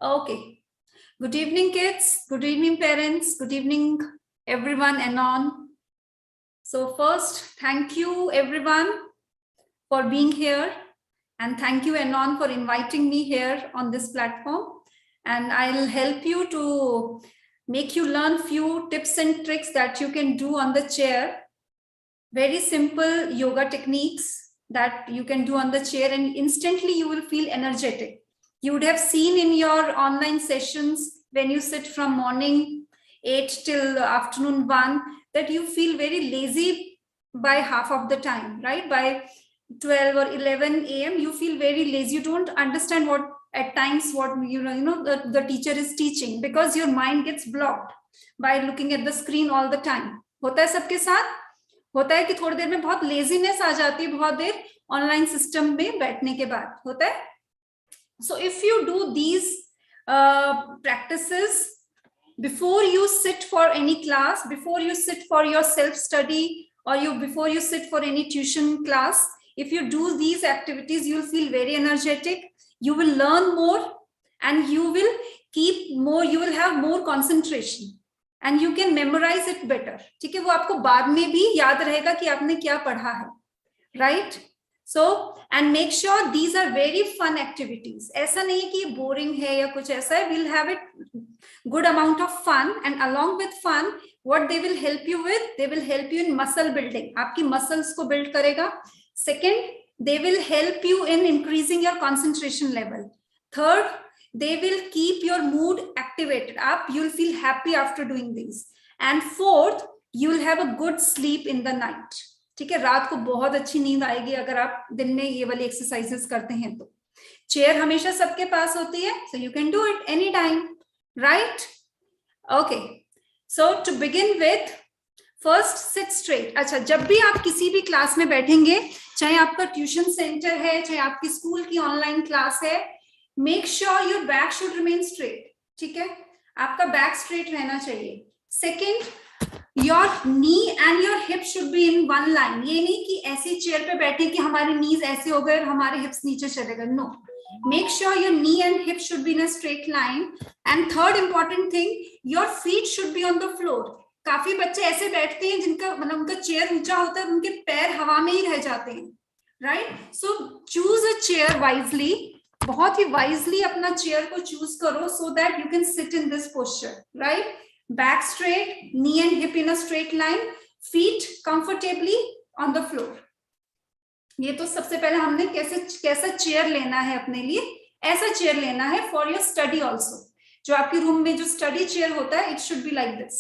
Okay. Good evening, kids. Good evening, parents. Good evening, everyone, Anon. So first, thank you, everyone, for being here. And thank you, Anon, for inviting me here on this platform. And I'll help you to make you learn few tips and tricks that you can do on the chair. Very simple yoga techniques that you can do on the chair, and instantly you will feel energetic. You would have seen in your online sessions when you sit from morning 8 till afternoon 1 that you feel very lazy by half of the time, right? By 12 or 11 a.m. you feel very lazy. You don't understand what at times what the teacher is teaching because your mind gets blocked by looking at the screen all the time. होता है सबके साथ? होता है कि थोड़ी देर में बहुत लेजीनेस आ जाती है, बहुत देर ऑनलाइन सिस्टम में बैठने के बाद होता है. So if you do these practices before you sit for any class, before you sit for your self-study, or before you sit for any tuition class, if you do these activities, you'll feel very energetic, you will learn more, and you will keep more, you will have more concentration, and you can memorize it better. ठीक है, वो आपको बाद में भी याद रहेगा कि आपने क्या पढ़ा है, right? So, and make sure these are very fun activities. ऐसा नहीं है कि boring है या कुछ ऐसा है. We'll have it good amount of fun, and along with fun, what they will help you with? They will help you in muscle building. आपकी muscles को build करेगा. Second, they will help you in increasing your concentration level. Third, they will keep your mood activated up. You'll feel happy after doing these. And fourth, you'll have a good sleep in the night. ठीक है, रात को बहुत अच्छी नींद आएगी अगर आप दिन में ये वाली एक्सरसाइजेस करते हैं तो. चेयर हमेशा सबके पास होती है, so you can do it anytime, right? Okay, so to begin with, first sit straight. अच्छा, जब भी आप किसी भी क्लास में बैठेंगे, चाहे आपका ट्यूशन सेंटर है, चाहे आपकी स्कूल की ऑनलाइन क्लास है, make sure your back should remain straight. ठीक है, आपका बैक स्ट्रेट रहना चाहिए. Second, your knee and your hip should be in one line. ये नहीं कि ऐसी चेयर पे बैठे कि हमारे knees ऐसे हो गए और हमारे hips नीचे चले गए. No, make sure your knee and hip should be in a straight line. And third important thing, your feet should be on the floor. काफी बच्चे ऐसे बैठते हैं जिनका मतलब उनका चेयर ऊंचा होता है, उनके पैर हवा में ही रह जाते हैं, right? So choose a chair wisely. बहुत ही wisely अपना चेयर को choose करो so that you can sit in this posture, right? Back straight, knee and hip in a straight line, feet comfortably on the floor. ये तो सबसे पहले हमने कैसा चेयर लेना है अपने लिए, ऐसा चेयर लेना है for your study also. जो आपके रूम में जो स्टडी चेयर होता है, it should be like this.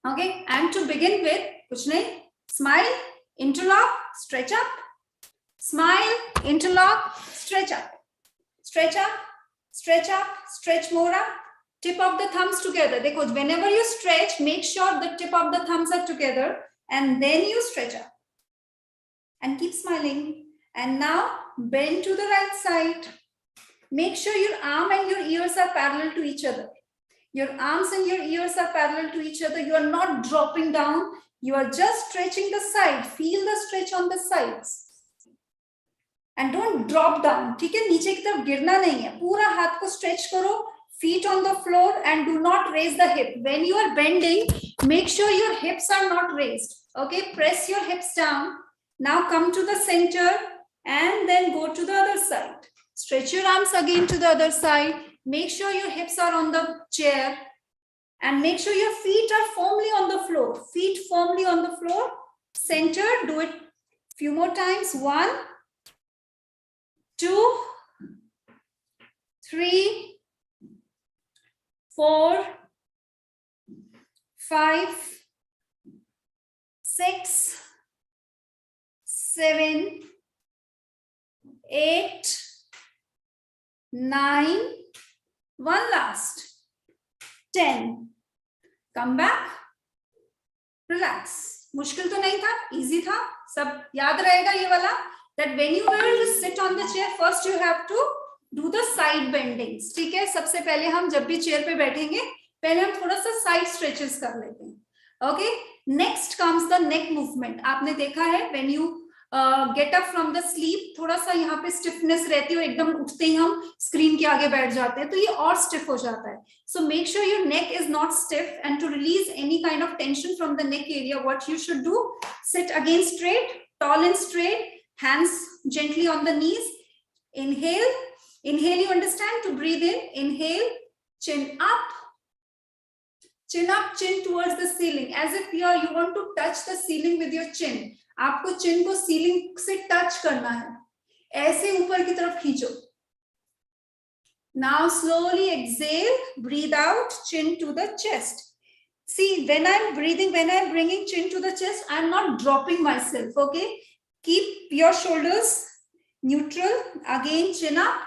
Okay, and to begin with, कुछ नहीं, smile, interlock, stretch up, smile, interlock, stretch up, stretch up, stretch up, stretch more up. Tip of the thumbs together. देखो, whenever you stretch, make sure the tip of the thumbs are together, and then you stretch up. And keep smiling. And now bend to the right side. Make sure your arm and your ears are parallel to each other. Your arms and your ears are parallel to each other. You are not dropping down. You are just stretching the side. Feel the stretch on the sides. And don't drop down. ठीक है, नीचे की तरफ गिरना नहीं है. पूरा हाथ को stretch करो. Feet on the floor, and do not raise the hip. When you are bending, make sure your hips are not raised. Okay, press your hips down. Now come to the center and then go to the other side. Stretch your arms again to the other side. Make sure your hips are on the chair, and make sure your feet are firmly on the floor. Feet firmly on the floor. Center, do it few more times. 1, 2, 3, 4, 5, 6, 7, 8, 9, one last, 10. Come back, relax. मुश्किल तो नहीं था, easy था, सब याद रहेगा ये वाला. That when you will sit on the chair, first you have to do the side bendings. ठीक है, सबसे पहले हम जब भी चेयर पे बैठेंगे, पहले हम थोड़ा सा साइड स्ट्रेचेस कर लेते हैं. Okay, next comes the neck movement. आपने देखा है when you get up from the sleep, थोड़ा सा यहाँ पे स्टिफनेस रहती है, एकदम उठते ही हम स्क्रीन के आगे बैठ जाते हैं तो ये और स्टिफ हो जाता है. So make sure your neck is not stiff, and to release any kind of tension from the neck area, what you should do, sit again straight, tall and straight, hands gently on the knees. Inhale, you understand, to breathe in. Inhale, chin up, chin towards the ceiling, as if you want to touch the ceiling with your chin. आपको चिन को ceiling से touch करना है, ऐसे ऊपर की तरफ खींचो. Now slowly exhale, breathe out, chin to the chest. See, when I'm breathing, when I'm bringing chin to the chest, I'm not dropping myself, okay? Keep your shoulders neutral. Again, chin up,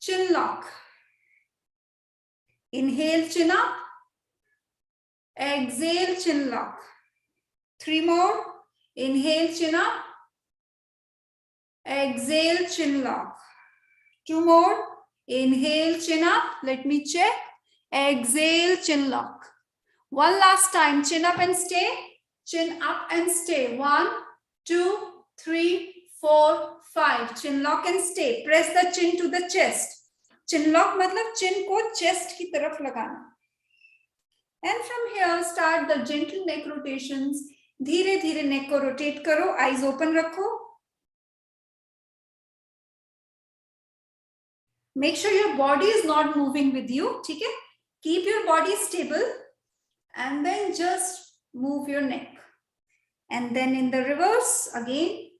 chin lock. Inhale, chin up. Exhale, chin lock. 3 more. Inhale, chin up. Exhale, chin lock. 2 more. Inhale, chin up. Let me check. Exhale, chin lock. One last time, chin up and stay. Chin up and stay. 1, 2, 3, 4, 5. Chin lock and stay. Press the chin to the chest. Chin lock मतलब chin को chest की तरफ लगाना. And from here, start the gentle neck rotations. धीरे धीरे neck को rotate करो. Eyes open रखो. Make sure your body is not moving with you. ठीक है? Keep your body stable, and then just move your neck. And then in the reverse, again,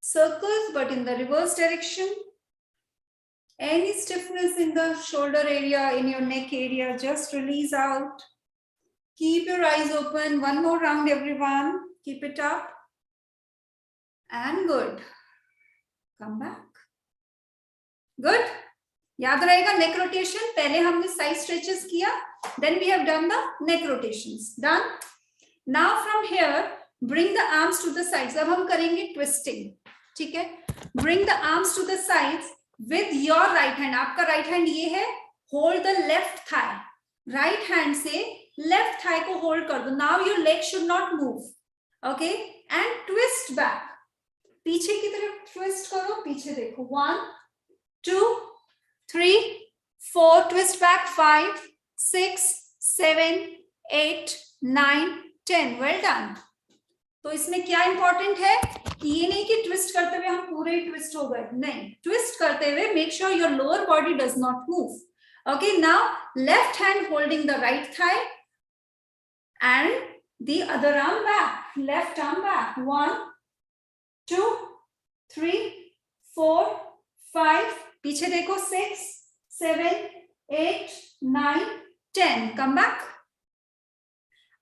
circles, but in the reverse direction. Any stiffness in the shoulder area, in your neck area, just release out. Keep your eyes open. One more round, everyone. Keep it up. And good. Come back. Good. याद रहेगा neck rotation. पहले हमने side stretches किया. Then we have done the neck rotations. Done. Now from here, bring the arms to the sides. अब हम करेंगे twisting. ठीक है? Bring the arms to the sides with your right hand. आपका right hand ये है. Hold the left thigh. Right hand से left thigh को hold कर दो. Now your leg should not move. Okay? And twist back. पीछे की तरफ twist करो. पीछे देखो. 1, 2, 3, 4. Twist back. 5, 6, 7, 8, 9, 10. Well done. तो इसमें क्या इंपॉर्टेंट है कि ये नहीं कि ट्विस्ट करते हुए हम पूरे ट्विस्ट हो गए. नहीं, ट्विस्ट करते हुए make sure your lower body does not move. Okay, now left hand holding the right thigh and the other arm back. Left arm back. 1, 2, 3, 4, 5. पीछे देखो. 6, 7, 8, 9, 10. Come back.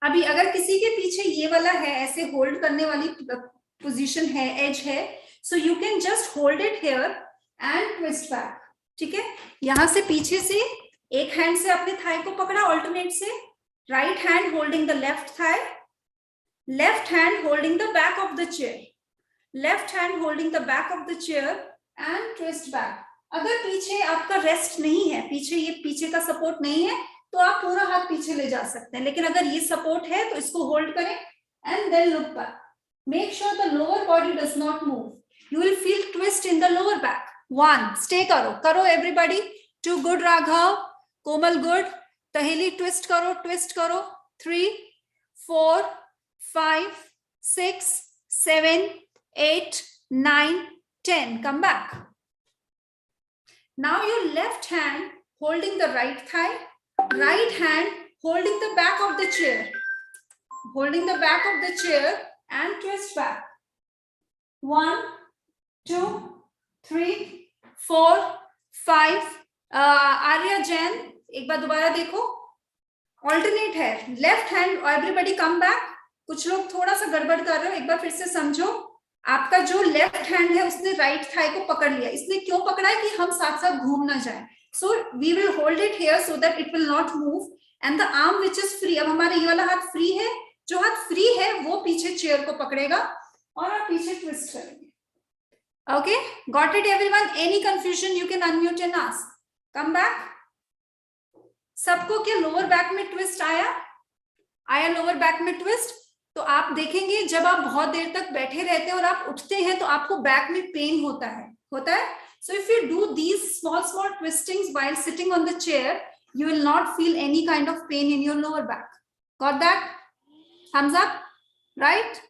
अभी अगर किसी के पीछे ये वाला है, ऐसे होल्ड करने वाली पोजीशन है, एज है, सो you can just hold it here and twist back. ठीक है? यहां से पीछे से एक हैंड से अपने थाई को पकड़ा ऑल्टरनेट से. Right hand holding the left thigh, left hand holding the back of the chair, left hand holding the back of the chair and twist back. अगर पीछे आपका रेस्ट नहीं है, पीछे ये पीछे का सपोर्ट नहीं है, तो आप पूरा हाथ पीछे ले जा सकते हैं. लेकिन अगर ये सपोर्ट है तो इसको होल्ड करें and then look back. Make sure the lower body does not move. You will feel twist in the lower back. 1, stay करो everybody. 2, good Raghav. Komal good. तहेली ट्विस्ट करो. 3, 4, 5, 6, 7, 8, 9, 10. Come back. Now your left hand holding the right thigh, right hand holding the back of the chair, and twist back. 1, 2, 3, 4, 5. Arya Jain, एक बार दोबारा देखो. Alternate है. Left hand. Everybody come back. कुछ लोग थोड़ा सा गड़बड़ कर रहे हो, एक बार फिर से समझो. आपका जो लेफ्ट हैंड है उसने राइट थाई को पकड़ लिया. इसने क्यों पकड़ा है कि हम साथ साथ घूम ना जाए. So we will hold it here so that it will not move, and the arm which is free. अब हमारा ये वाला हाथ फ्री है. जो हाथ फ्री है वो पीछे चेयर को पकड़ेगा और आप पीछे ट्विस्ट करेंगे. Okay, got it everyone? Any confusion you can unmute and ask. Come back. सबको क्या लोअर बैक में ट्विस्ट आया लोअर बैक में ट्विस्ट. तो आप देखेंगे जब आप बहुत देर तक बैठे रहते हैं और आप उठते हैं तो आपको बैक में पेन होता है. So if you do these small twistings while sitting on the chair, you will not feel any kind of pain in your lower back. Got that? Thumbs up, right?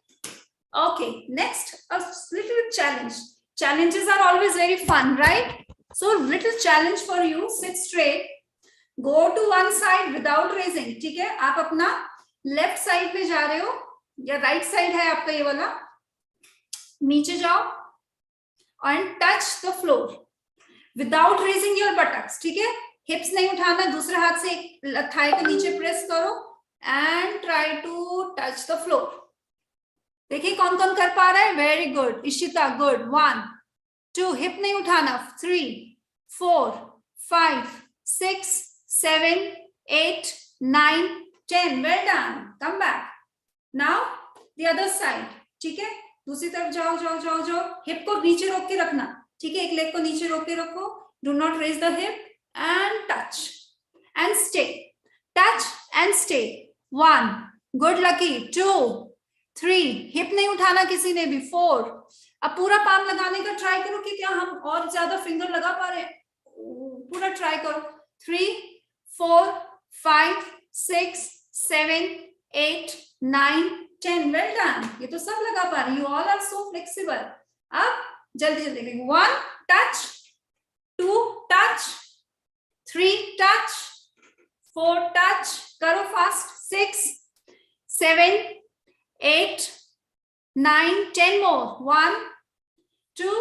Okay, next, a little challenge. Challenges are always very fun, right? So little challenge for you, sit straight, go to one side without raising. ठीक है, आप अपना left side पे जा रहे हो या right side है आपका ये वाला, नीचे जाओ and touch the floor without raising your buttocks. ठीक है, हिप्स नहीं उठाना, दूसरे हाथ से थाई को नीचे प्रेस करो and try to touch the floor. देखिए कौन कौन कर पा रहा है. Very good Ishita, good. 1 2, hip नहीं उठाना. 3 4 5 6 7 8 9 10. Well done. Come back. Now the other side. ठीक है, दूसरी तरफ जाओ जाओ जाओ जाओ. हिप को नीचे रोक के रखना. ठीक है, एक लेग को नीचे रोक के रखो. Do not raise the hip and touch and stay. Touch and stay. 1 good Lucky. 2 3, hip नहीं उठाना किसी ने भी. 4, अब पूरा पाम लगाने का ट्राई करो कि क्या हम और ज्यादा फिंगर लगा पा रहे हैं. पूरा ट्राई करो. 3 4 5 6 7 8 9 10. Well done. ये तो सब लगा पा रहे. You all are so flexible. अब जल्दी जल्दी. 1 टच, 2 टच, 3 टच, 4 टच. करो फास्ट. 6 7 8 9 10 more. 1 2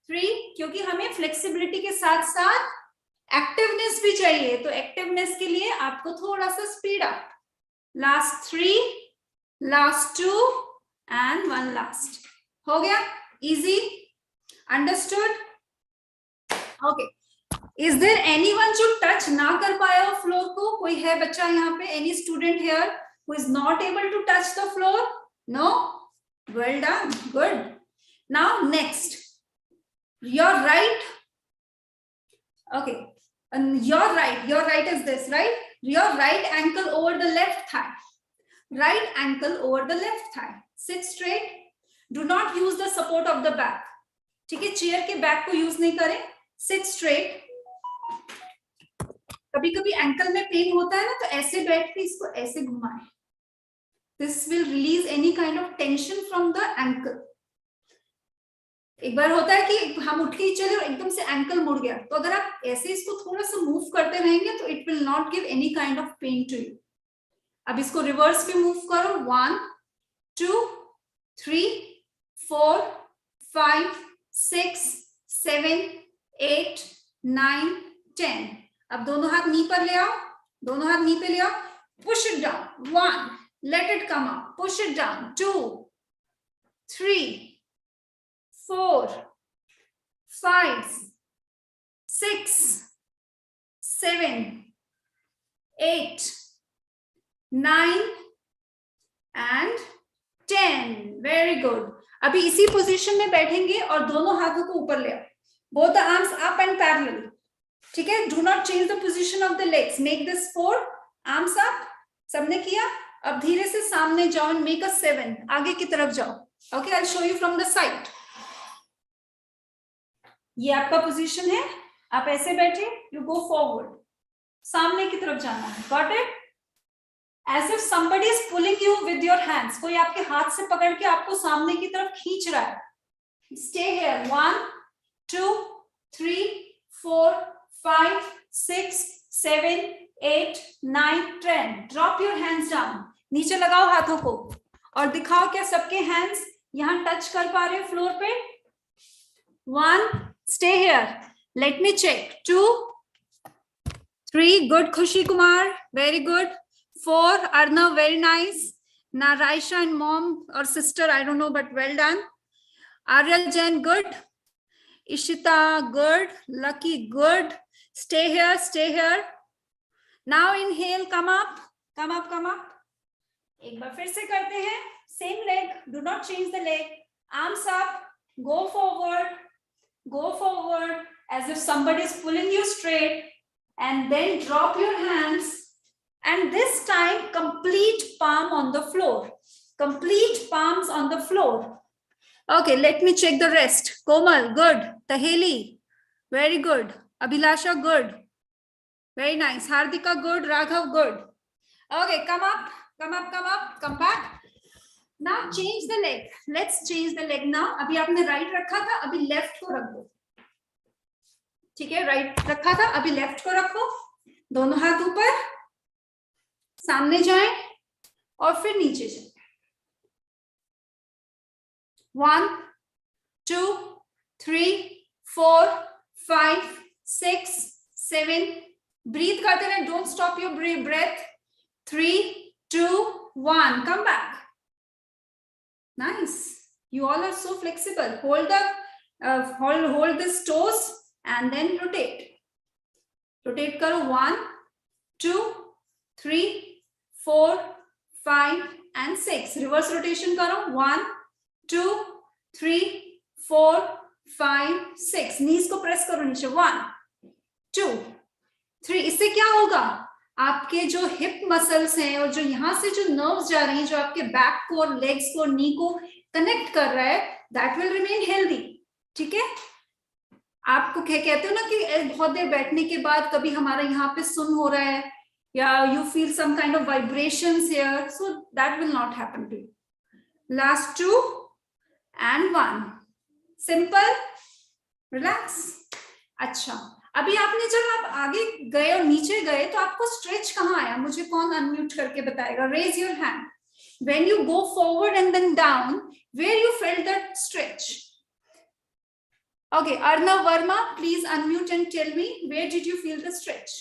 3. क्योंकि हमें फ्लेक्सिबिलिटी के साथ साथ एक्टिवनेस भी चाहिए, तो एक्टिवनेस के लिए आपको थोड़ा सा speed up. Last 3, last 2 and 1 last. हो गया. Easy. Understood. Okay. Is there anyone जो टच ना कर पाया हो फ्लोर को? कोई है बच्चा यहाँ पे? Any student here who is not able to touch the floor? No? Well done. Good. Now next, your right. Okay, and your right is this, right? Your right ankle over the left thigh. Right ankle over the left thigh. Sit straight. Do not use the support of the back. ठीक है, chair के back को use नहीं करें. Sit straight. कभी कभी ankle में pen होता है ना, तो ऐसे बैठ के इसको ऐसे घुमाएं. This will release any kind of tension from the ankle. एक बार होता है कि हम उठ के ही चले और एकदम से एंकल मुड़ गया, तो अगर आप ऐसे इसको थोड़ा सा मूव करते रहेंगे तो it will not give any kind of pain to you. अब इसको रिवर्स पे मूव करो. 1 2 3 4 5 6 7 8 9 10. अब दोनों हाथ नी पर ले आओ. दोनों हाथ नी पे ले आओ. Push it down. 1, let it come up. Push it down. 2 3 4 5 6 7 8 9 and 10. Very good. अभी इसी पोजीशन में बैठेंगे और दोनों हाथों को ऊपर ले आओ. Both the arms up and parallel. ठीक है, do not change the position of the legs. Make this 4, arms up. सबने किया. अब धीरे से सामने जाओ and make a 7. आगे की तरफ जाओ. Okay, I'll show you from the side. ये आपका पोजीशन है. आप ऐसे बैठे, you go forward. सामने की तरफ जाना है. Got it? As if somebody is pulling you with your hands. कोई आपके हाथ से पकड़ के आपको सामने की तरफ खींच रहा है. Stay here. 1 2 3 4 5 6 7 8 9 10. Drop your hands down. नीचे लगाओ हाथों को और दिखाओ क्या सबके हैंड्स यहां टच कर पा रहे हो फ्लोर पे. 1, stay here. Let me check. 2 3, good. Khushi Kumar, very good. 4, Arnav, very nice. Now Raisha and mom or sister, I don't know, but well done. Aryal Jain, good. Ishita, good. Lucky, good. Stay here, stay here. Now inhale, come up, come up, come up. एक बार फिर से करते हैं. Same leg, do not change the leg. Arms up, go forward as if somebody is pulling you straight, and then drop your hands, and this time complete palm on the floor. complete palms on the floor. Okay, let me check the rest. Komal, good. Taheli, very good. Abhilasha, good. Very nice. Hardika, good. Raghav, good. Okay, come up, come up, come up, come back. Now change the leg. Let's change the leg now. अभी आपने right रखा था, अभी left को रख दो. ठीक है, right रखा था, अभी left को रखो. दोनों हाथ ऊपर, सामने जाएं और फिर नीचे जाएं. 1, 2, 3, 4, 5, 6, 7. Breathe करते रहे. Don't stop your breath. 3, 2, 1. Come back. Nice. You all are so flexible. Hold the hold this toes and then rotate. Rotate करो. 1, 2, 3, 4, 5 and 6. Reverse rotation करो. 1, 2, 3, 4, 5, 6. Knees को press करो नीचे. 1, 2, 3. इससे क्या होगा? आपके जो हिप मसल्स हैं और जो यहाँ से जो नर्व्स जा रही हैं, जो आपके बैक को और लेग्स को, नी को कनेक्ट कर रहा है, दैट विल रिमेन हेल्दी. ठीक है, आपको कहते हो ना कि बहुत देर बैठने के बाद कभी हमारा यहाँ पे सुन हो रहा है या you feel some kind of vibrations here, so that will not happen to you. Last 2 and 1. Simple, relax. अच्छा, अभी आपने जब आप आगे गए और नीचे गए तो आपको स्ट्रेच कहाँ आया? मुझे कौन अनम्यूट करके बताएगा? Raise your hand. When you go forward and then down, where you felt that stretch? Okay, Arnav Verma, please unmute and tell me, where did you feel the stretch?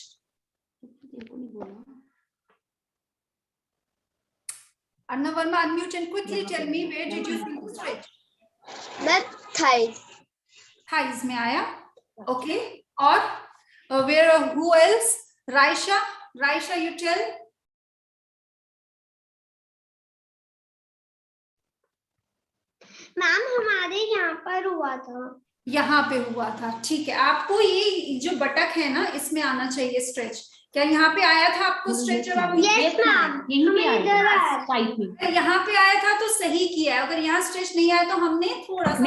Arnav Verma, unmute and quickly tell me, where did you feel the stretch? That thighs. Thighs में आया. Okay. और where, who else? Raisha, you tell. Ma'am हमारे यहाँ पर हुआ था. यहाँ पे हुआ था. ठीक है, आपको ये जो बटक है ना, इसमें आना चाहिए स्ट्रेच. क्या यहाँ पे आया था आपको स्ट्रेच? जब आप yes, मैम, यहाँ पे आया था तो सही किया. अगर यहाँ स्ट्रेच नहीं आया तो हमने थोड़ा सा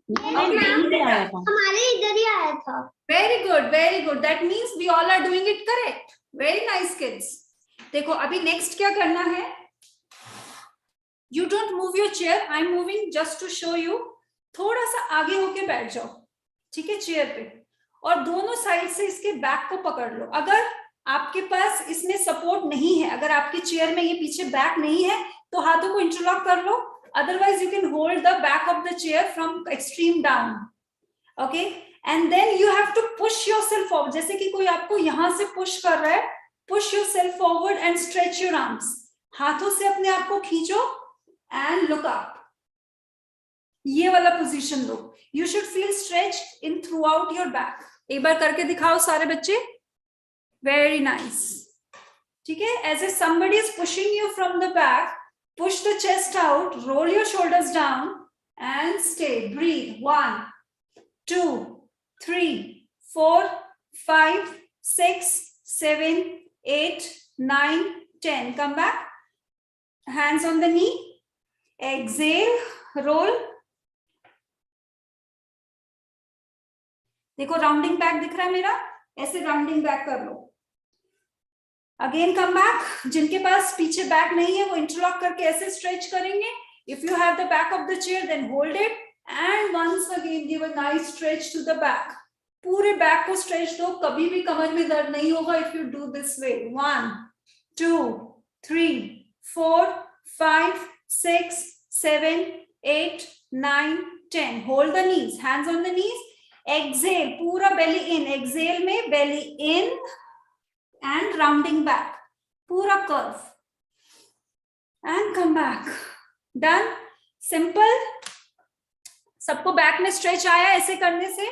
हमारे इधर ही आया था. Very good, very good. That means we all are doing it correct. Very nice kids. देखो अभी नेक्स्ट क्या करना है. You don't move your chair, I am moving just to show you. थोड़ा सा आगे होके बैठ जाओ. ठीक है, चेयर पे, और दोनों साइड से इसके बैक को पकड़ लो. अगर आपके पास इसमें सपोर्ट नहीं है, अगर आपके चेयर में ये पीछे बैक नहीं है, तो हाथों को इंटरलॉक कर लो. Otherwise, you can hold the back of the chair from extreme down. Okay, and then you have to push yourself forward. जैसे कि कोई आपको यहाँ से push कर रहा है. Push yourself forward and stretch your arms. हाथों से अपने आप को खींचो and look up. ये वाला position low. You should feel stretched in throughout your back. एक बार करके दिखाओ सारे बच्चे. Very nice. ठीक है, as if somebody is pushing you from the back. Push the chest out, roll your shoulders down and stay. Breathe. 1, 2, 3, 4, 5, 6, 7, 8, 9, 10. Come back. Hands on the knee. Exhale, roll. देखो rounding back दिख रहा है मेरा, ऐसे rounding back कर लो. Again come back. जिनके पास पीछे back नहीं है वो इंटरलॉक करके ऐसे स्ट्रेच करेंगे. If you have the back of the chair then hold it and once again give a nice stretch to the back. पूरे बैक को स्ट्रेच दो, कभी भी कमर में दर्द नहीं होगा if you do this way. 1, 2, 3, 4, 5, 6, 7, 8, 9, 10. Hold the knees, hands on the knees. Exhale, पूरा belly in. Exhale में belly in and rounding back. पूरा curve. And come back. Done. Simple. सबको बैक में स्ट्रेच आया ऐसे करने से?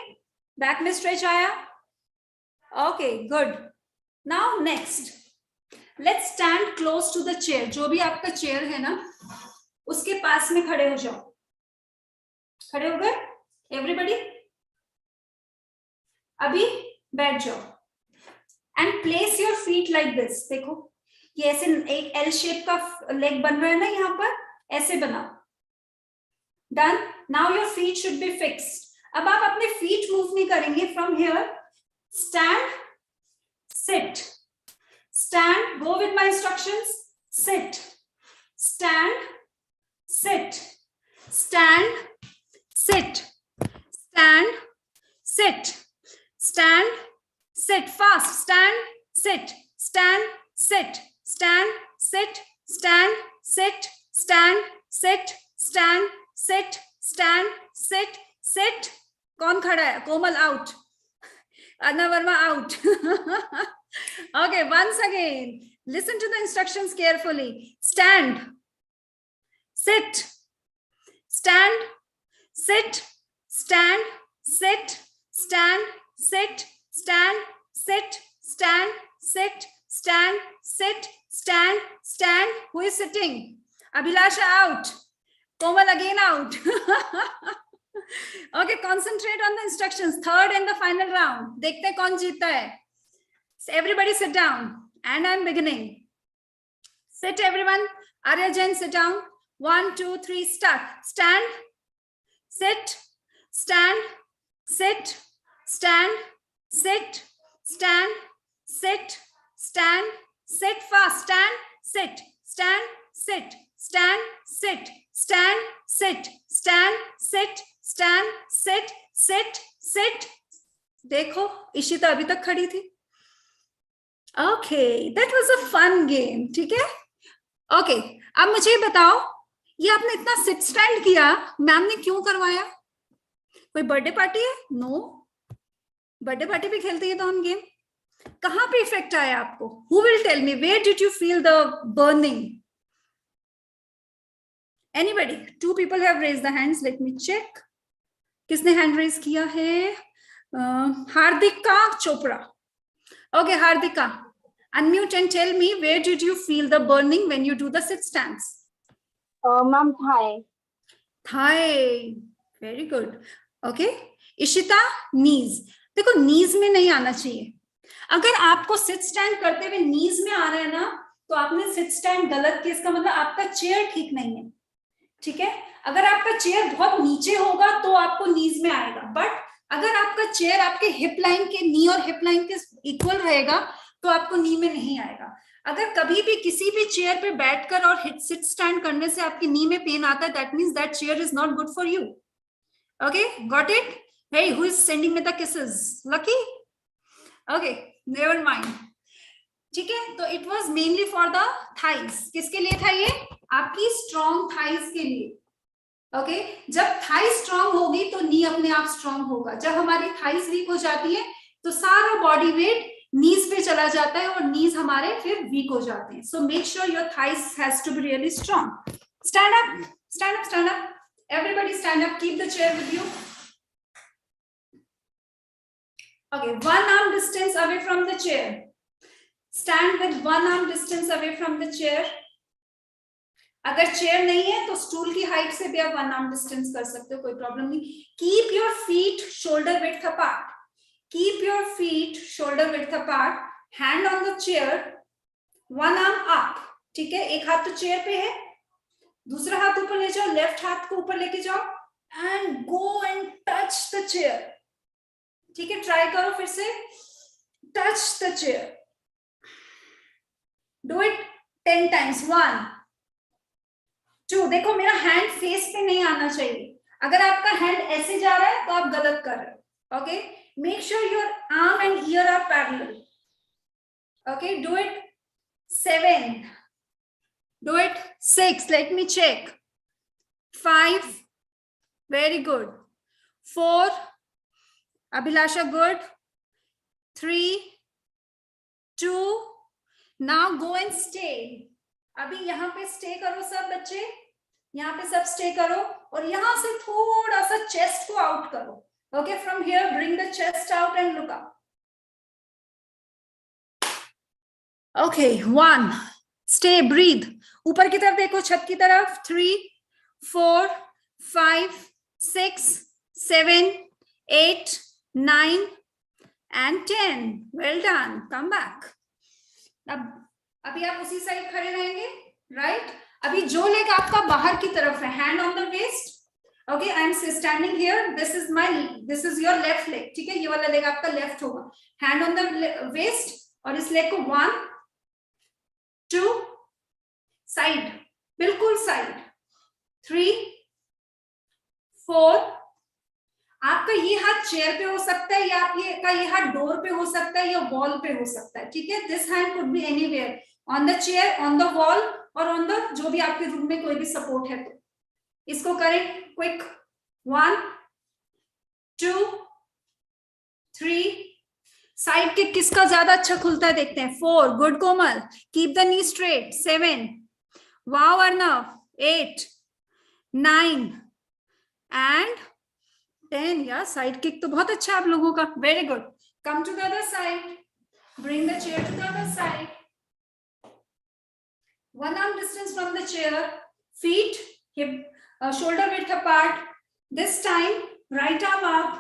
बैक में स्ट्रेच आया? Okay, good. Now next. Let's stand close to the chair. जो भी आपका चेयर है ना, उसके पास में खड़े हो जाओ. खड़े हो गए? Everybody? अभी बैठ जाओ. And place your feet like this. देखो, ये ऐसे एक एल शेप का लेग बन रहा है ना यहाँ पर, ऐसे बनाओ। Done. Now your feet should be fixed. अब आप अपने फीट मूव नहीं करेंगे from here. Stand, sit, stand, go with my instructions. Sit, stand, sit, stand, sit, stand, sit, stand, sit. Fast. Stand, sit, stand, sit, stand, sit, stand, sit, stand, sit, stand, sit, stand, sit, sit. कौन खड़ा है? कोमल out. Arnav Verma out. Okay, once again, listen to the instructions carefully. Stand, sit, stand, sit, stand, sit, stand, sit, stand, sit, stand, sit, stand, sit, stand, stand. Who is sitting? Abhilasha out. Komal again out. Okay, concentrate on the instructions. Third and the final round. देखते हैं कौन जीतता है. So everybody sit down, and I'm beginning. Sit everyone. Arya Jain, sit down. 1, 2, 3, start. Stand, sit, stand, sit, stand, sit, stand, sit, stand, sit. Fast. Stand, sit, stand, sit, stand, sit, stand, sit, stand, sit, stand, sit, sit, sit. देखो इशिता अभी तक खड़ी थी. Okay, that was a fun game. ठीक है? Okay, अब मुझे ये बताओ, ये आपने इतना सिट स्टैंड किया, मैम ने क्यों करवाया? कोई बर्थडे पार्टी है? नो, बर्थडे पार्टी भी खेलती है तो हम गेम. कहाँ पे इफेक्ट आया आपको? Who will tell me? Where did you feel the burning? Anybody? 2 people have raised the hands. Let me check. किसने हैंड रेज किया है? Hardika Chopra. Okay, Hardika, unmute and tell me, where did you feel the burning when you do the sit stance? Ma'am, thigh. Thigh. Very good. Okay. Ishita, knees. देखो knees में नहीं आना चाहिए. अगर आपको sit stand करते हुए knees में आ रहा है ना, तो आपने sit stand गलत किया. इसका मतलब आपका चेयर ठीक नहीं है. ठीक है? अगर आपका चेयर बहुत नीचे होगा तो आपको knees में आएगा. बट अगर आपका चेयर आपके हिप लाइन के, नी और हिप लाइन के इक्वल रहेगा तो आपको नी में नहीं आएगा. अगर कभी भी किसी भी चेयर पे बैठकर और सिट स्टैंड करने से आपकी नी में पेन आता है, that means that chair is not good for you. Okay, got it? Hey, who is sending me the kisses? Lucky? Okay, never mind. ठीक है, तो it was mainly for the thighs. किसके लिए था ये? आपकी स्ट्रॉन्ग थाइज के लिए. ओके, जब थाई स्ट्रांग होगी तो नी अपने आप स्ट्रांग होगा. जब हमारी थाइस वीक हो जाती है तो सारा बॉडी वेट नीज पे चला जाता है और नीज हमारे फिर वीक हो जाते हैं. So make sure your thighs has to be really strong. Stand up, stand up, stand up. Everybody stand up. Keep the chair with you. Okay, one arm distance away from the chair. Stand with one arm distance away from the chair. अगर chair नहीं है तो stool की height से भी आप 1 arm distance कर सकते हो, कोई प्रॉब्लम नहीं. Keep your feet shoulder width apart. Keep your feet shoulder width apart. Hand on the chair, 1 arm up. ठीक है, एक हाथ तो चेयर पे है, दूसरा हाथ ऊपर ले जाओ, लेफ्ट हाथ को ऊपर लेके जाओ and go and touch the chair. ठीक है, ट्राई करो फिर से. Touch the chair. Do it 10 times. 1, 2. देखो मेरा हैंड फेस पे नहीं आना चाहिए. अगर आपका हैंड ऐसे जा रहा है तो आप गलत कर रहे हो. Okay, make sure your arm and ear are parallel. Okay, do it. 7. Do it. 6. Let me check. 5. Very good. 4. Abhilasha, good. 3, 2. Now go and stay. अभी यहाँ पे स्टे करो सब बच्चे. यहाँ पे सब स्टे करो और यहाँ से थोड़ा सा चेस्ट को आउट करो. Okay, from here bring the chest out and look up. Okay, 1. Stay, breathe. ऊपर की तरफ देखो, छत की तरफ. 3, 4, 5, 6, 7, 8, 9 and 10. Well done. Come back. अब अभी आप उसी साइड खड़े रहेंगे, राइट? अभी जो लेग आपका बाहर की तरफ है, hand on the waist. Okay, I am standing here, this is your left leg. ठीक है, ये वाला लेग आपका लेफ्ट होगा. हैंड ऑन द वेस्ट और इस लेग को 1 2 साइड, बिल्कुल साइड, 3 4. आपका ये हाथ चेयर पे हो सकता है, या आप ये हाथ डोर पे हो सकता है, या वॉल पे हो सकता है. ठीक है, this hand could be anywhere, on the chair, on the wall, और ऑन द जो भी आपके रूम में कोई भी सपोर्ट है. तो इसको करें क्विक. 1 2 3. साइड किक किसका ज्यादा अच्छा खुलता है देखते हैं. 4. Good Komal, keep the knee straight. 7. Wow Arnav. 8 9 and 10. यार साइड किक तो बहुत अच्छा आप लोगों का. Very good. Come to the other side, bring the chair to the other side. 1 arm distance from the chair, feet hip shoulder width apart. This time right arm up,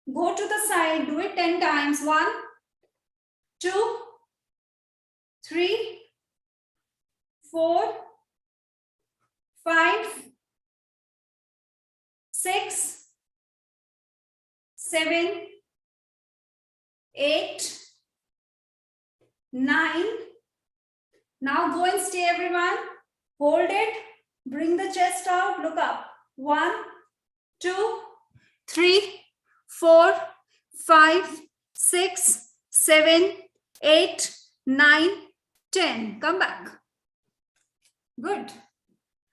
go to the side, do it 10 times. 1 2 3 4 5 6 7 8 9. Now go and stay, everyone. Hold it. Bring the chest out. Look up. 1 2 3 4 5 6 7 8 9 10. Come back. Good.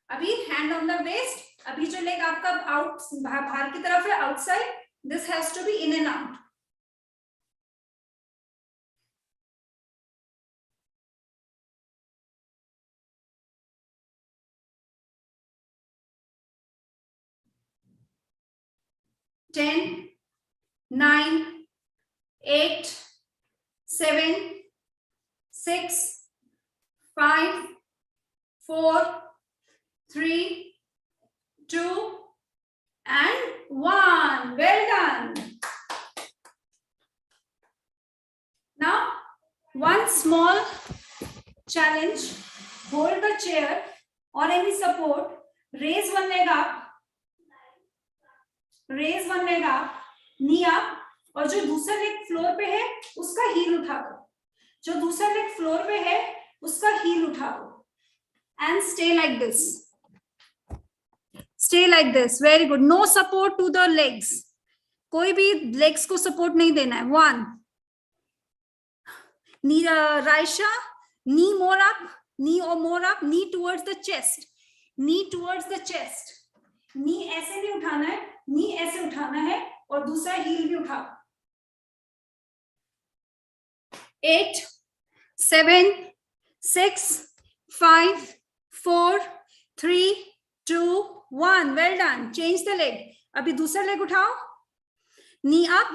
अभी hand on the waist. अभी जो leg आपका out बाहर की तरफ है, outside. This has to be in and out. Ten, 9 8 7 6 5 4 3 2 and 1. Well done. Now one small challenge. Hold the chair or any support. Raise one leg up. Raise one leg up, knee up, और जो दूसरा leg floor पे है उसका heal उठा दो. जो दूसरा लेग फ्लोर पे है उसका हील उठा दो. And stay like this. Stay like this. Very good. No support to the legs. कोई भी legs को support नहीं देना है. 1. Knee, Raisha, knee more up, knee or more up, knee towards the chest. Knee towards the chest. Knee ऐसे नहीं उठाना है, नी ऐसे उठाना है, और दूसरा हील भी उठा. 8 7 6 5 4 3 2 1. Well done. Change the leg. अभी दूसरा लेग उठाओ. Knee up,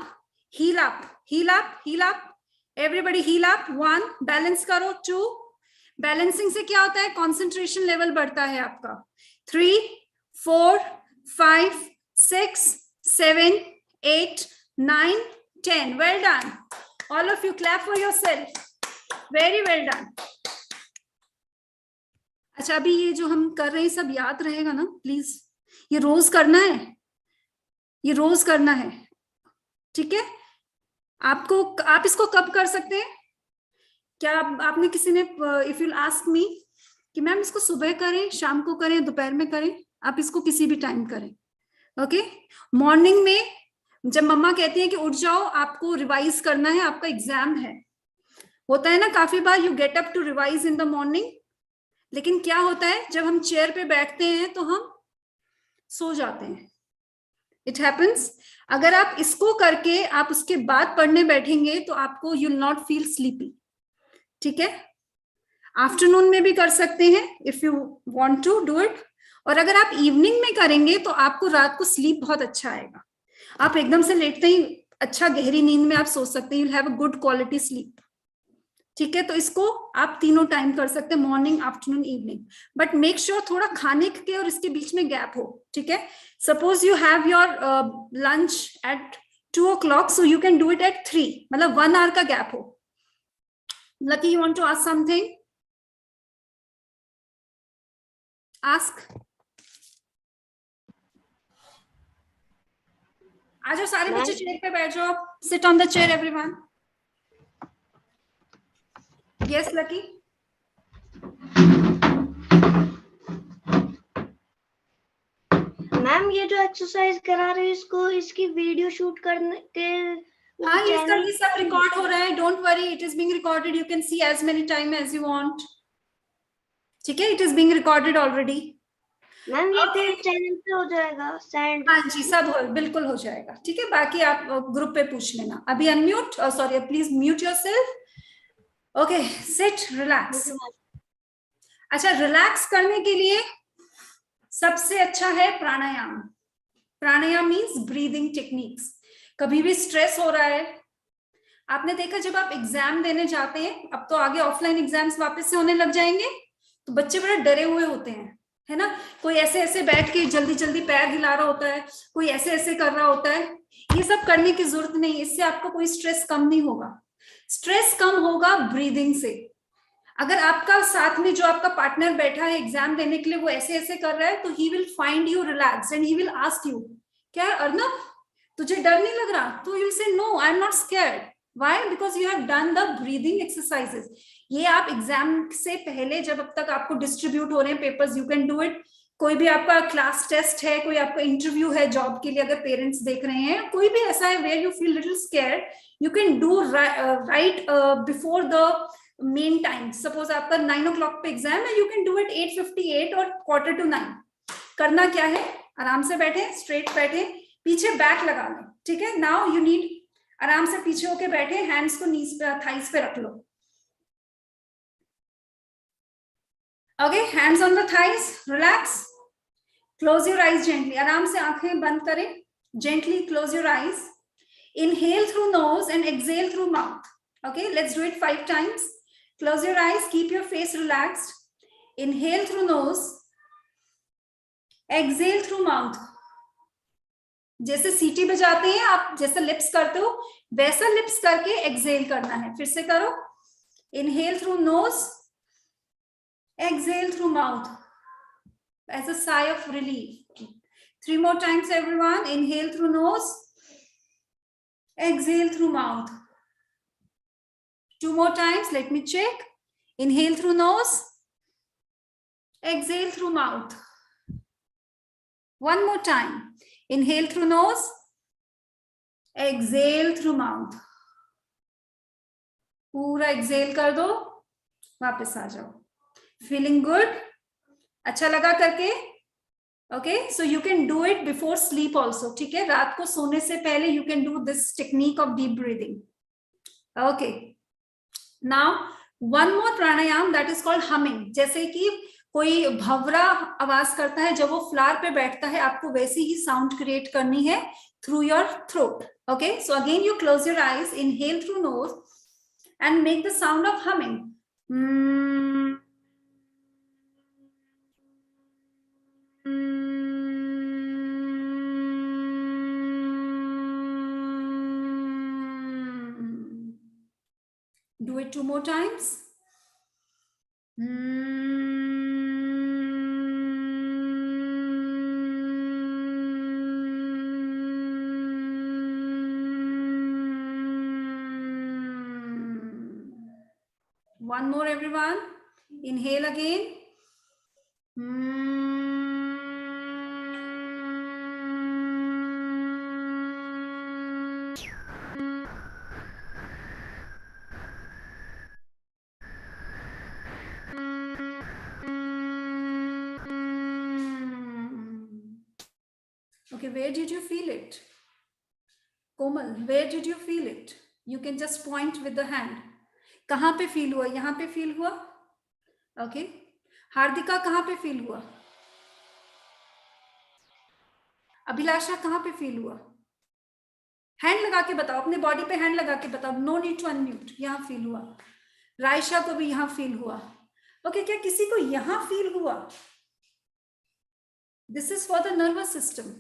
heel up, heel up, heel up. Everybody heel up. 1. Balance करो. 2. बैलेंसिंग से क्या होता है, कंसंट्रेशन लेवल बढ़ता है आपका. 3 4 5 6 7 8 9 10. Well done. All of you clap for yourself. Very well done. अच्छा, अभी ये जो हम कर रहे हैं सब याद रहेगा ना प्लीज. ये रोज करना है, ये रोज करना है. ठीक है, आपको, आप इसको कब कर सकते हैं? क्या आपने किसी ने, इफ यू आस्क मी कि मैम इसको सुबह करें, शाम को करें, दोपहर में करें, आप इसको किसी भी टाइम करें. ओके, मॉर्निंग में जब मम्मा कहती है कि उठ जाओ, आपको रिवाइज करना है, आपका एग्जाम है. होता है ना काफी बार you get up to revise in the morning, लेकिन क्या होता है जब हम चेयर पे बैठते हैं तो हम सो जाते हैं. It happens. अगर आप इसको करके आप उसके बाद पढ़ने बैठेंगे तो आपको you will not feel sleepy. ठीक है, आफ्टरनून में भी कर सकते हैं if you want to do it. और अगर आप इवनिंग में करेंगे तो आपको रात को स्लीप बहुत अच्छा आएगा. आप एकदम से लेटते ही अच्छा गहरी नींद में आप सो सकते हैं. You will have a good quality sleep. ठीक है, तो इसको आप तीनों टाइम कर सकते हैं, morning, afternoon, evening. But make sure थोड़ा खाने के और इसके बीच में गैप हो. ठीक है, suppose you have your lunch at 2 o'clock, so you can do it at 3, मतलब 1 hour का गैप हो. Lucky, you want to ask something? Ask. आ जाओ सारे बच्चे, चेयर पे बैठ जाओ। Sit on the chair everyone. Yes Lucky. Ma'am ये जो एक्सरसाइज करा रहे हैं इसको, इसकी वीडियो शूट करने के हाँ, इसका चैनल ये सब रिकॉर्ड हो रहा है, don't worry, it is being recorded, you can see as many time as you want. ठीक है, it is being recorded already. Ma'am ये फिर चैनल पे हो जाएगा सेंड? हाँ जी, सब बिल्कुल हो जाएगा। ठीक है, बाकी आप ग्रुप पे पूछ लेना। अभी unmute, sorry, please mute yourself. Okay, sit, relax. अच्छा, रिलैक्स करने के लिए सबसे अच्छा है pranayama. Pranayama means breathing techniques. कभी भी स्ट्रेस हो रहा है, आपने देखा जब आप एग्जाम देने जाते हैं, अब तो आगे ऑफलाइन एग्जाम्स वापस से होने लग जाएंगे, तो बच्चे बड़े डरे हुए होते हैं, है ना। कोई ऐसे ऐसे बैठ के जल्दी जल्दी पैर हिला रहा होता है, कोई ऐसे ऐसे कर रहा होता है। ये सब करने की जरूरत नहीं, इससे आपको कोई स्ट्रेस कम नहीं होगा। स्ट्रेस कम होगा ब्रीदिंग से। अगर आपका साथ में जो आपका पार्टनर बैठा है एग्जाम देने के लिए, वो ऐसे ऐसे कर रहा है, तो he will find you relax and he will ask you, क्या अर्नब तुझे डर नहीं लग रहा? तो you say no, I am not scared. Why? Because you have done the breathing exercises. ये आप एग्जाम से पहले, जब अब तक आपको डिस्ट्रीब्यूट हो रहे हैं papers, you can do it. कोई भी आपका क्लास टेस्ट है, कोई आपका इंटरव्यू है जॉब के लिए, अगर पेरेंट्स देख रहे हैं, कोई भी ऐसा है where you feel little scared, you can do right before the main time. Suppose आपका 9 o'clock पे एग्जाम है, यू कैन डू इट 8:58 और 8:45। करना क्या है, आराम से बैठे, स्ट्रेट बैठे, पीछे बैक लगा लें। ठीक है, नाउ यू नीड, आराम से पीछे होके बैठे, हैंड्स को नीज पे, थाइस पे रख लो। Okay, hands on the thighs, relax, close your eyes gently, आराम से आंखें बंद करें, gently close your eyes, inhale through nose and exhale through mouth. Okay, let's do it 5 times. Close your eyes, keep your face relaxed. Inhale through nose, exhale through mouth. जैसे सीटी बजाते हैं आप, जैसे लिप्स करते हो, वैसा लिप्स करके एक्सहेल करना है। फिर से करो, inhale through knows, exhale through mouth as a sigh of relief. 3 more times everyone. Inhale through nose, exhale through mouth. 2 more times, let me check. Inhale through nose, exhale through mouth. 1 more time. Inhale through nose, exhale through mouth. पूरा Excel कर दो, वापस आ जाओ। Feeling good? अच्छा लगा करके? Okay, so you can do it before sleep also. ठीक है, रात को सोने से पहले you can do this technique of deep breathing. Okay, now one more pranayama, that is called humming. जैसे कि कोई भंवरा आवाज करता है जब वो फ्लावर पे बैठता है, आपको वैसी ही साउंड क्रिएट करनी है through your throat. Okay, so again you close your eyes, inhale through nose and make the sound of humming. Do it 2 more times. One more everyone. Inhale again. Okay, where did you feel it? Komal, where did you feel it? You can just point with the hand. कहाँ पे feel हुआ? यहाँ पे feel हुआ? Okay, Hardika कहाँ पे feel हुआ? अभिलाषा कहाँ पे फील हुआ? हैंड लगा के बताओ, अपने बॉडी पे हैंड लगा के बताओ, नो नीड टू अनम्यूट। यहाँ फील हुआ। रायशा को भी यहाँ फील हुआ। ओके, क्या किसी को यहाँ फील हुआ? This is for the nervous system.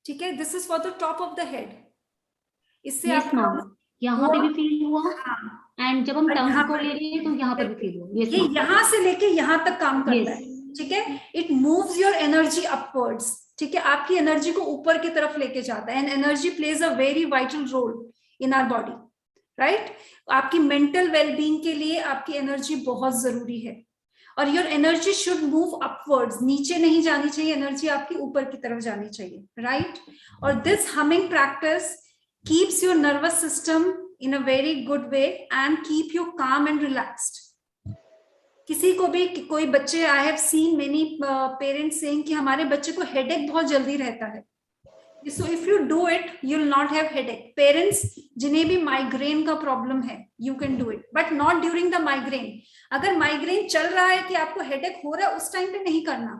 ठीक है, this is for the top of the head. इससे yes, आप यहाँ पे भी फील हुआ। हाँ, एंड जब हम टंग को ले रहे हैं तो यहाँ पर भी फील हुआ। ये यहाँ से लेके यहाँ तक काम करता है। ठीक है, it moves your energy upwards, ठीक है, आपकी एनर्जी को ऊपर की तरफ लेके जाता है, and energy plays a very vital role in our body, right. आपकी मेंटल वेलबींग के लिए आपकी एनर्जी बहुत जरूरी है, और your energy should move upwards, नीचे नहीं जानी चाहिए एनर्जी, आपकी ऊपर की तरफ जानी चाहिए, राइट। और this humming practice keeps your nervous system in a very good way and keep you काम एंड रिलैक्स्ड। किसी को भी, कोई बच्चे, I have seen many parents saying कि हमारे बच्चे को हेडेक बहुत जल्दी रहता है, so if you do it you will not have headache. Parents जिन्हें भी माइग्रेन का प्रॉब्लम है, you can do it but not during the migraine. अगर माइग्रेन चल रहा है कि आपको हेडेक हो रहा है, उस टाइम पे नहीं करना,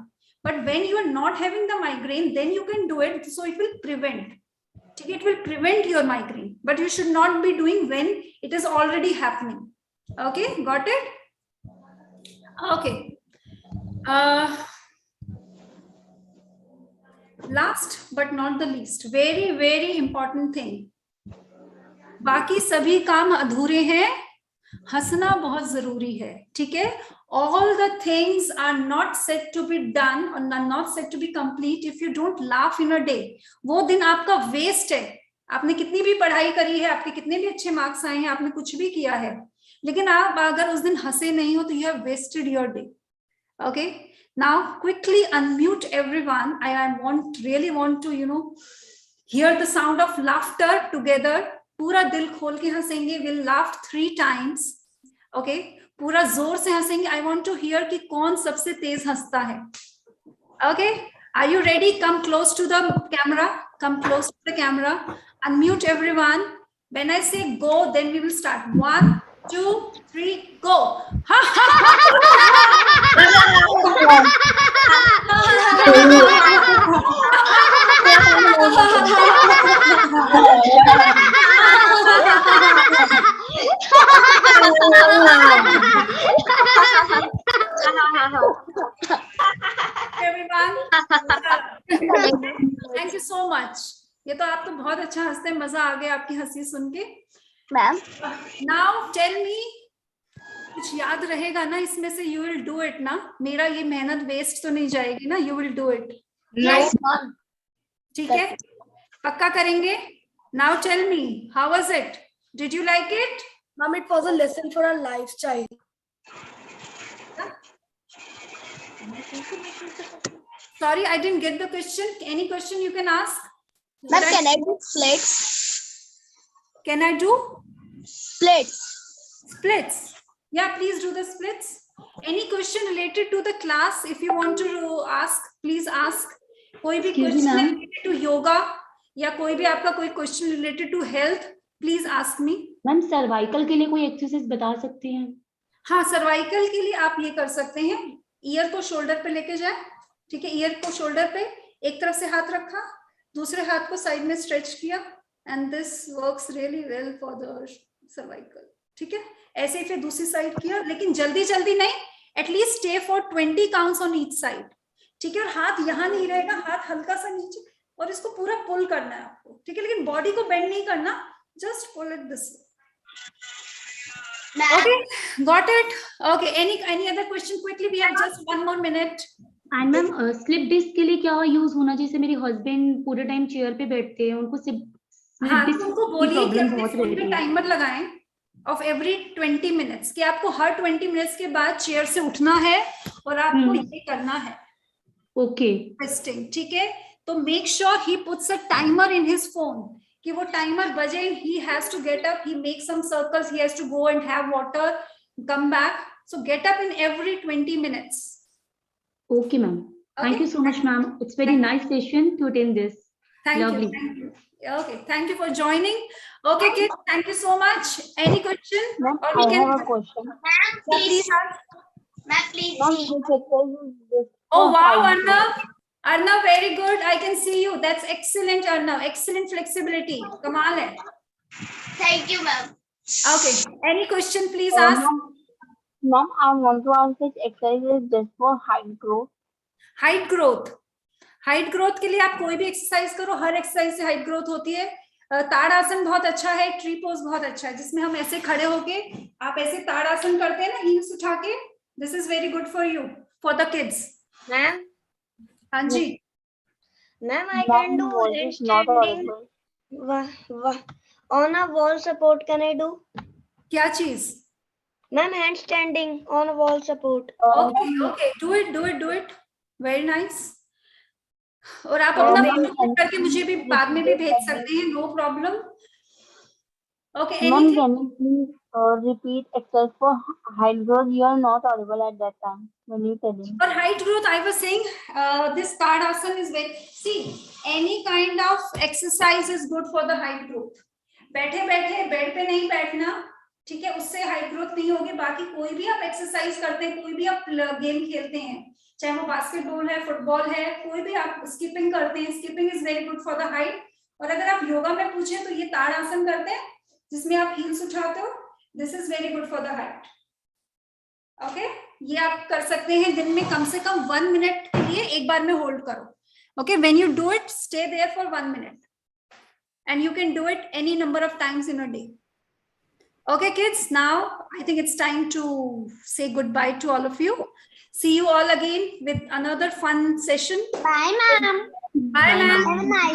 but when you are not having the migraine then you can do it, so it will prevent, ठीक है, it will prevent your migraine, but you should not be doing when it is already happening. Okay, got it? Okay. Last but not the least, very very important thing, बाकी सभी काम अधूरे हैं, हंसना बहुत जरूरी है, ठीक है। all the things are not said to be done or not said to be complete if you don't laugh in a day. वो दिन आपका वेस्ट है, आपने कितनी भी पढ़ाई करी है, आपके कितने भी अच्छे मार्क्स आए हैं, आपने कुछ भी किया है, लेकिन आप अगर उस दिन हंसे नहीं हो तो you have wasted your day. Okay, now quickly unmute everyone. I really want to hear the sound of laughter together. पूरा दिल खोल के हंसेंगे, we'll laugh 3 times. Okay, पूरा जोर से हंसेंगे. I want to hear कि कौन सबसे तेज हंसता है. Okay, are you ready? Come close to the camera. Come close to the camera. Unmute everyone. When I say go, then we will start. 1, 2, 3, go. Everyone, thank you so much. ये तो आप तो बहुत अच्छा हंसते हैं, मजा आ गया आपकी हंसी सुन के. मैम Now tell me, कुछ याद रहेगा ना इसमें से? You will do it ना? मेरा ये मेहनत वेस्ट तो नहीं जाएगी ना? You will do it. Yes ठीक है, पक्का करेंगे. Now tell me, how was it? Did you like it? Ma'am, it was a lesson for our lifestyle. Sorry, I didn't get the question. Any question you can ask? Ma'am, can I do splits? Can I do Splits. splits? Yeah, please do the splits. Any question related to the class? If you want to ask, please ask. कोई भी question related to yoga या कोई भी आपका कोई question related to health, please ask me. Ma'am cervical के लिए कोई एक्सरसाइज बता सकती हैं? हाँ, सर्वाइकल के लिए आप ये कर सकते हैं, ईयर को शोल्डर पे लेके जाए, ठीक है, ईयर को शोल्डर पे एक तरफ से हाथ रखा, दूसरे हाथ को साइड में स्ट्रेच किया, and this works really well for the cervical, ठीक है. ऐसे ही फिर दूसरी साइड किया, लेकिन जल्दी जल्दी नहीं, at least stay for 20 counts on each side, ठीक है. और हाथ यहाँ नहीं रहेगा, हाथ हल्का सा नीचे, और इसको पूरा पुल करना है आपको, ठीक है, लेकिन बॉडी को बेंड नहीं करना, just pull it this. Okay, got it. Okay, any other question quickly? We have just 1 more minute. And ma'am slip disc के लिए क्या यूज होना? जैसे मेरे हस्बैंड पूरे टाइम चेयर पे बैठते हैं, उनको हाँ, तो उनको बोलिए कि अपने फोन पे टाइमर लगाएं ऑफ एवरी 20 मिनट्स कि आपको हर 20 मिनट्स के बाद चेयर से उठना है और आपको ये करना है. ओके, रेस्टिंग, ठीक है. तो make sure he puts a timer in his phone कि वो टाइमर बजे, he has to get up, he makes some circles, he has to go and have water, come back. So get up in every 20 minutes. Okay, ma'am. Thank you so much, ma'am. It's very nice session to attend this. Thank Lovely. you. Thank you. Okay, thank you for joining. Okay, kids, thank you so much. Any question? Ma'am, Or we I can... have a question. Ma'am, please. Ma'am, please. Ma'am, which exercise is this? Oh, wow, for Arnav. Arnav, very good. I can see you. That's excellent, Arnav. Excellent flexibility. Kamal hai. Thank you, ma'am. Okay. Any question, please ask. Ma'am, I want to ask which exercise is this for height growth? Height growth. Height growth के लिए आप कोई भी exercise करो, हर exercise से height growth होती है. ताड़ासन बहुत अच्छा है, ट्री पोज बहुत अच्छा है, जिसमें हम ऐसे खड़े होके आप ऐसे ताड़ासन करते हैं ना, हील्स उठा के. This is very good for you, for the kids. Ma'am, हाँ जी, ma'am, I Ma'am, can do voice is not handstanding audible. on a wall support. Can I do? क्या चीज? Ma'am, handstanding on a wall support. Okay okay, do it, very nice. और आप Ma'am, अपना ma'am, photo can करके मुझे भी you बाद में भी repeat भेज again? सकते हैं, no problem. Okay, Ma'am, anything? can you please repeat except for height growth? You are not audible at that time when you telling. For height growth, I was saying this Tadasana is very, see, any kind of exercise is good for the height growth. बैठे बैठे bed पे नहीं बैठना, ठीक है, उससे height growth नहीं होगी। बाकी कोई भी आप एक्सरसाइज करते हैं, कोई भी आप गेम खेलते हैं, चाहे वो बास्केटबॉल है, फुटबॉल है, कोई भी आप स्किपिंग करते हैं, skipping is very good for the height. और अगर आप योगा में पूछे तो ये ताड़ासन करते हैं जिसमें आप हील्स उठाते हो, this is very good for the height. Okay, ये आप कर सकते हैं दिन में कम से कम 1 मिनट के लिए, एक बार में होल्ड करो। Okay, when you do it stay there for 1 minute and you can do it any number of times in a day. Okay kids, now I think it's time to say goodbye to all of you. See you all again with another fun session. Bye, ma'am. Bye ma'am. Have a nice